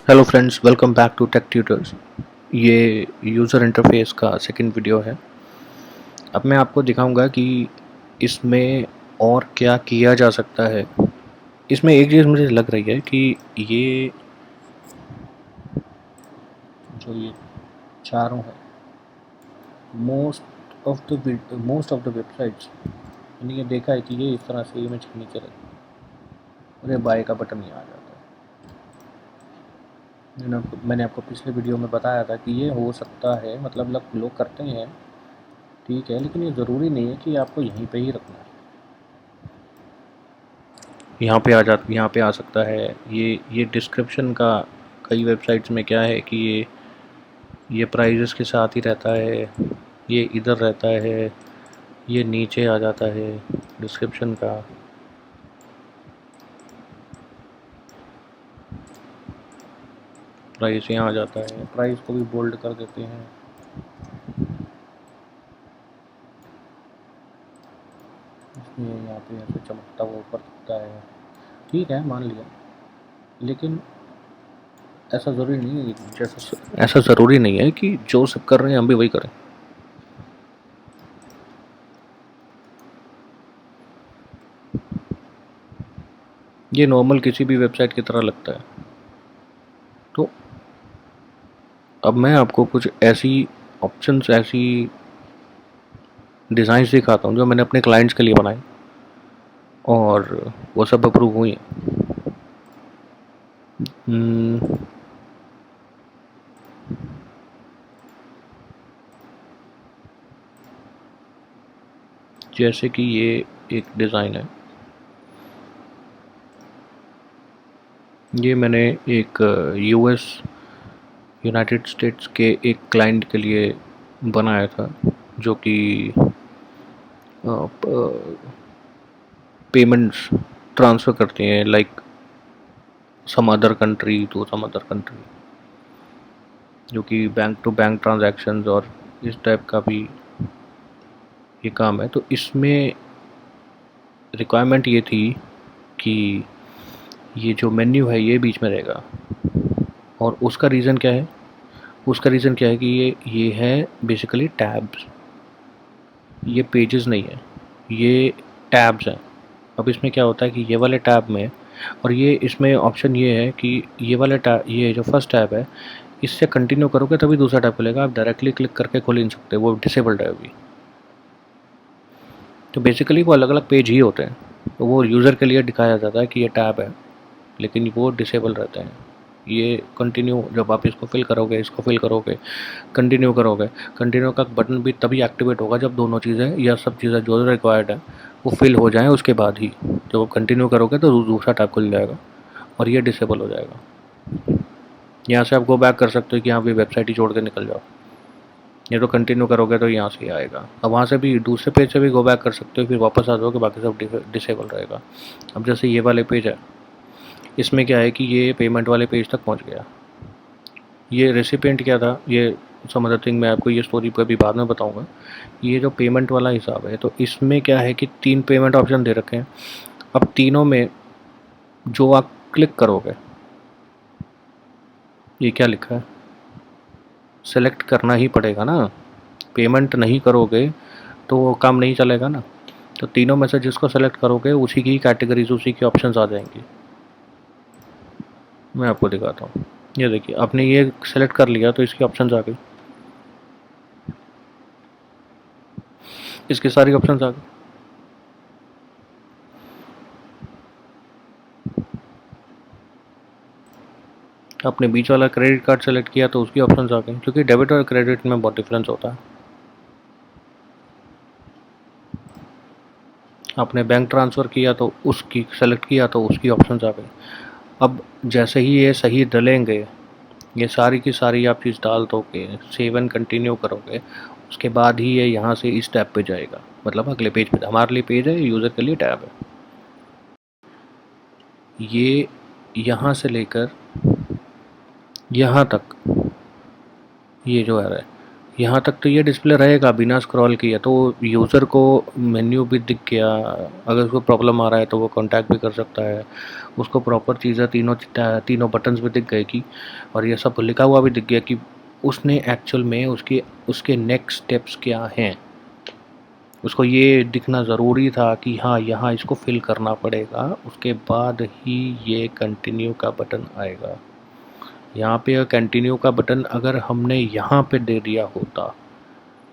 Hello friends, welcome back to tech tutors. ये user interface का second video है। अब मैं आपको दिखाऊंगा कि इसमें और क्या किया जा सकता है। इसमें एक चीज़ मुझे लग रही है कि ये जो ये चारों है, मोस्ट ऑफ द वेबसाइट्स, मैंने ये देखा है कि ये इस तरह से इमेज के नीचे रहती है और ये बाय का बटन ही आ जाता है। मैंने आपको पिछले वीडियो में बताया था कि ये हो सकता है, मतलब लोग करते हैं, ठीक है, लेकिन ये ज़रूरी नहीं है कि आपको यहीं पे ही रखना है। यहाँ पे आ सकता है। ये डिस्क्रिप्शन का कई वेबसाइट्स में क्या है कि ये प्राइजेस के साथ ही रहता है, ये इधर रहता है, ये नीचे आ जाता है डिस्क्रिप्शन का। प्राइस यहाँ आ जाता है, प्राइस को भी बोल्ड कर देते हैं। इसमें यहाँ पे ऐसे चमकता हुआ ऊपर दिखता है, ठीक है, मान लिया, लेकिन ऐसा ज़रूरी नहीं है कि जो सब कर रहे हैं हम भी वही करें। ये नॉर्मल किसी भी वेबसाइट की तरह लगता है। तो अब मैं आपको कुछ ऐसी डिज़ाइंस दिखाता हूँ जो मैंने अपने क्लाइंट्स के लिए बनाए और वो सब अप्रूव हुई हैं। हम्म, जैसे कि ये एक डिज़ाइन है, ये मैंने एक यूएस यूनाइटेड स्टेट्स के एक क्लाइंट के लिए बनाया था, जो कि पेमेंट्स ट्रांसफ़र करती हैं, like some other country to some other country, जो कि बैंक टू बैंक ट्रांजैक्शंस और इस टाइप का भी ये काम है। तो इसमें रिक्वायरमेंट ये थी कि ये जो मेन्यू है ये बीच में रहेगा। और उसका रीज़न क्या है कि ये है बेसिकली टैब्स, ये पेजेस नहीं है, ये टैब्स हैं। अब इसमें क्या होता है कि ये वाले टैब में, और ये इसमें ऑप्शन ये है कि ये वाला टैब, ये जो फर्स्ट टैब है, इससे कंटिन्यू करोगे तभी दूसरा टैब खुलेगा, आप डायरेक्टली क्लिक करके खोल ही नहीं सकते, वो डिसेबल्ड है अभी। तो बेसिकली वो अलग अलग पेज ही होते हैं, तो वो यूज़र के लिए दिखाया जाता है कि ये टैब है, लेकिन वो डिसेबल रहते हैं। ये कंटिन्यू, जब आप इसको फिल करोगे, कंटिन्यू का बटन भी तभी एक्टिवेट होगा जब दोनों चीज़ें या सब चीज़ें जो रिक्वायर्ड है वो फिल हो जाएं, उसके बाद ही जब आप कंटिन्यू करोगे तो दूसरा टैब खुल जाएगा और ये डिसेबल हो जाएगा। यहाँ से आप गो बैक कर सकते हो कि यहाँ भी वेबसाइट ही छोड़ के निकल जाओ, ये तो कंटिन्यू करोगे तो यहाँ से ही आएगा। अब वहाँ से भी दूसरे पेज से भी गो बैक कर सकते हो, फिर वापस आ जाओगे, बाकी सब डिसेबल रहेगा। अब जैसे ये वाले पेज है, इसमें क्या है कि ये पेमेंट वाले पेज तक पहुँच गया। ये रेसिपिएंट क्या था, ये सम अदर थिंग, मैं आपको ये स्टोरी कभी बाद में बताऊंगा। ये जो पेमेंट वाला हिसाब है, तो इसमें क्या है कि 3 पेमेंट ऑप्शन दे रखे हैं। अब तीनों में जो आप क्लिक करोगे, ये क्या लिखा है, सेलेक्ट करना ही पड़ेगा ना। पेमेंट नहीं करोगे तो वो काम नहीं चलेगा ना। तो तीनों में से जिसको सेलेक्ट करोगे उसी की कैटेगरीज, उसी के ऑप्शंस आ जाएंगी। मैं आपको दिखाता हूँ। ये देखिए, आपने ये सेलेक्ट कर लिया तो इसकी ऑप्शंस आ गई, इसकी सारी ऑप्शंस आ गई। आपने बीच वाला क्रेडिट कार्ड सेलेक्ट किया तो उसकी ऑप्शंस आ गई, क्योंकि डेबिट और क्रेडिट में बहुत डिफरेंस होता है। आपने बैंक ट्रांसफ़र किया तो उसकी सेलेक्ट किया तो उसकी ऑप्शंस आ गई। अब जैसे ही ये सही डलेंगे, ये सारी की सारी आप चीज़ डाल दोगे, सेव एंड कंटिन्यू करोगे, उसके बाद ही ये यहाँ से इस टैब पे जाएगा, मतलब अगले पेज पे। हमारे लिए पेज है, यूज़र के लिए टैब है। ये यहाँ से लेकर यहाँ तक, ये जो आ रहा है, यहाँ तक तो ये डिस्प्ले रहेगा बिना स्क्रॉल किए, तो यूज़र को मेन्यू भी दिख गया, अगर उसको प्रॉब्लम आ रहा है तो वो कांटेक्ट भी कर सकता है, उसको प्रॉपर चीज़ें तीनों बटन्स भी दिख गए कि, और ये सब लिखा हुआ भी दिख गया कि उसने एक्चुअल में उसके नेक्स्ट स्टेप्स क्या हैं। उसको ये दिखना ज़रूरी था कि हाँ यहाँ इसको फिल करना पड़ेगा, उसके बाद ही ये कंटिन्यू का बटन आएगा। यहाँ पे कंटिन्यू का बटन अगर हमने यहाँ पे दे दिया होता,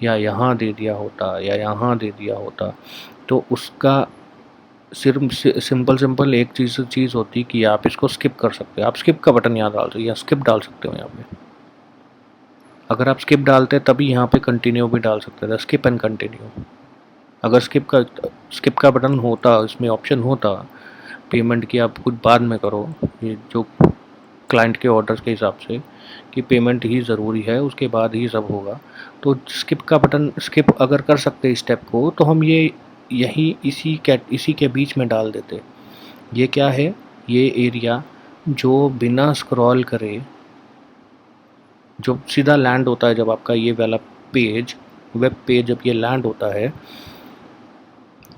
या यहाँ दे दिया होता, या यहाँ दे दिया होता, तो उसका सिर्फ सिंपल एक चीज़ होती कि आप इसको स्किप कर सकते हो, आप स्किप का बटन यहाँ डाल सकते हो या स्किप डाल सकते हो यहाँ पे। अगर आप स्किप डालते तभी यहाँ पे कंटिन्यू भी डाल सकते थे, स्किप एंड कंटिन्यू। अगर स्किप का बटन होता, इसमें ऑप्शन होता पेमेंट की आप कुछ बाद में करो, ये जो क्लाइंट के ऑर्डर्स के हिसाब से कि पेमेंट ही ज़रूरी है उसके बाद ही सब होगा, तो स्किप का बटन स्किप अगर कर सकते इस स्टेप को, तो हम ये यही इसी के बीच में डाल देते। ये क्या है, ये एरिया जो बिना स्क्रॉल करे जो सीधा लैंड होता है, जब आपका ये वाला पेज वेब पेज जब ये लैंड होता है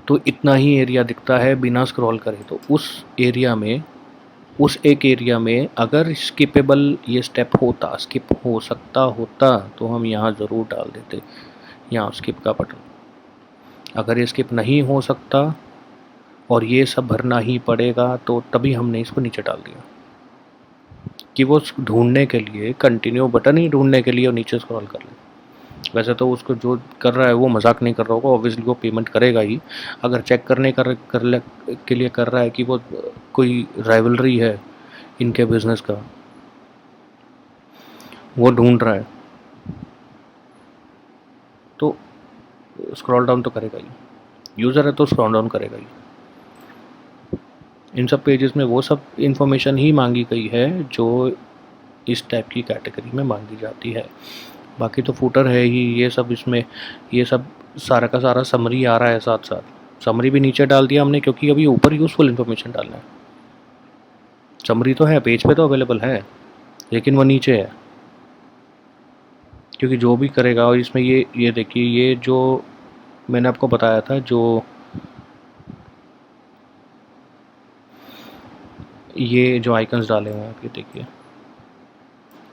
तो इतना ही एरिया दिखता है बिना स्क्रॉल करे। तो उस एक एरिया में अगर स्किपेबल ये स्टेप होता, स्किप हो सकता होता, तो हम यहाँ ज़रूर डाल देते, यहाँ स्किप का बटन। अगर ये स्किप नहीं हो सकता और ये सब भरना ही पड़ेगा, तो तभी हमने इसको नीचे डाल दिया कि वो ढूंढने के लिए, कंटिन्यू बटन ही ढूंढने के लिए और नीचे स्क्रॉल कर ले। वैसे तो उसको जो कर रहा है वो मजाक नहीं कर रहा होगा, ऑब्वियसली वो पेमेंट करेगा ही। अगर चेक करने के लिए कर रहा है कि वो कोई राइवलरी है इनके बिजनेस का, वो ढूंढ रहा है, तो स्क्रॉल डाउन तो करेगा ही। यूज़र है तो स्क्रॉल डाउन करेगा ही। इन सब पेजेस में वो सब इंफॉर्मेशन ही मांगी गई है जो इस टाइप की कैटेगरी में मांगी जाती है। बाकी तो फूटर है ही, ये सब इसमें, ये सब सारा का सारा समरी आ रहा है साथ साथ। समरी भी नीचे डाल दिया हमने क्योंकि अभी ऊपर यूज़फुल इन्फॉर्मेशन डालना है। समरी तो है पेज पे तो अवेलेबल है, लेकिन वो नीचे है क्योंकि जो भी करेगा। और इसमें ये देखिए, ये जो मैंने आपको बताया था, जो ये जो आइकन्स डाले हुए हैं आप, ये देखिए,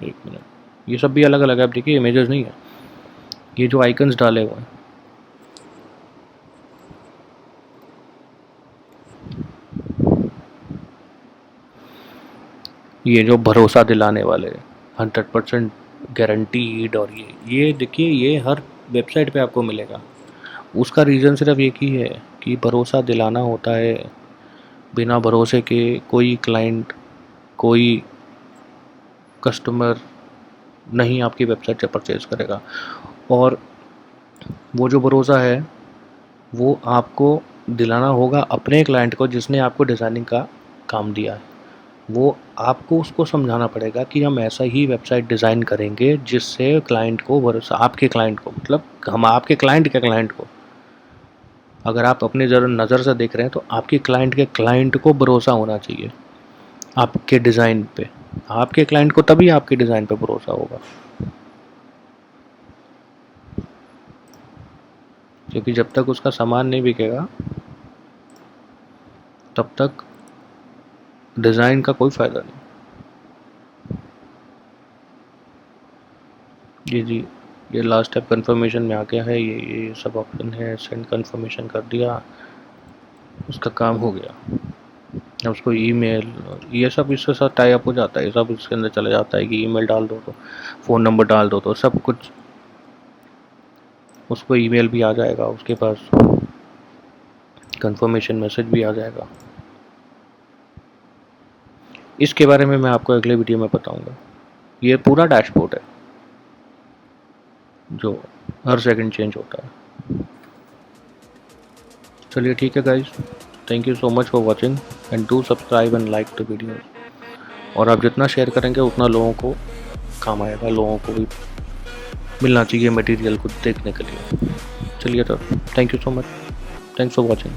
एक मिनट, ये सब भी अलग अलग है, आप देखिए इमेजेस नहीं है, ये जो आइकन्स डाले हुए हैं, ये जो भरोसा दिलाने वाले 100% गारंटीड, और ये देखिए, ये हर वेबसाइट पे आपको मिलेगा। उसका रीज़न सिर्फ एक ही है कि भरोसा दिलाना होता है। बिना भरोसे के कोई क्लाइंट, कोई कस्टमर नहीं आपकी वेबसाइट से परचेज़ करेगा। और वो जो भरोसा है वो आपको दिलाना होगा अपने क्लाइंट को जिसने आपको डिज़ाइनिंग का काम दिया है। वो आपको उसको समझाना पड़ेगा कि हम ऐसा ही वेबसाइट डिज़ाइन करेंगे जिससे क्लाइंट को भरोसा, आपके क्लाइंट को, मतलब हम आपके क्लाइंट के क्लाइंट को, अगर आप अपनी नज़र से देख रहे हैं तो आपके क्लाइंट के क्लाइंट को भरोसा होना चाहिए आपके डिज़ाइन पे। आपके क्लाइंट को तभी आपके डिज़ाइन पे भरोसा होगा, क्योंकि जब तक उसका सामान नहीं बिकेगा तब तक डिज़ाइन का कोई फ़ायदा नहीं। जी, ये लास्ट स्टेप कंफर्मेशन में आ गया है। ये सब ऑप्शन है, सेंड कंफर्मेशन कर दिया, उसका काम हो गया। अब उसको ईमेल, ये सब इसके साथ टाई अप हो जाता है, ये सब इसके अंदर चला जाता है कि ईमेल डाल दो तो, फ़ोन नंबर डाल दो तो सब कुछ, उसको ईमेल भी आ जाएगा, उसके पास कंफर्मेशन मैसेज भी आ जाएगा। इसके बारे में मैं आपको अगले वीडियो में बताऊंगा। ये पूरा डैशबोर्ड है जो हर सेकंड चेंज होता है। चलिए ठीक है guys, thank you so much for watching and do subscribe and like the video. और आप जितना शेयर करेंगे उतना लोगों को काम आएगा, लोगों को भी मिलना चाहिए मटेरियल को देखने के लिए। चलिए तो thank you so much, thanks for watching.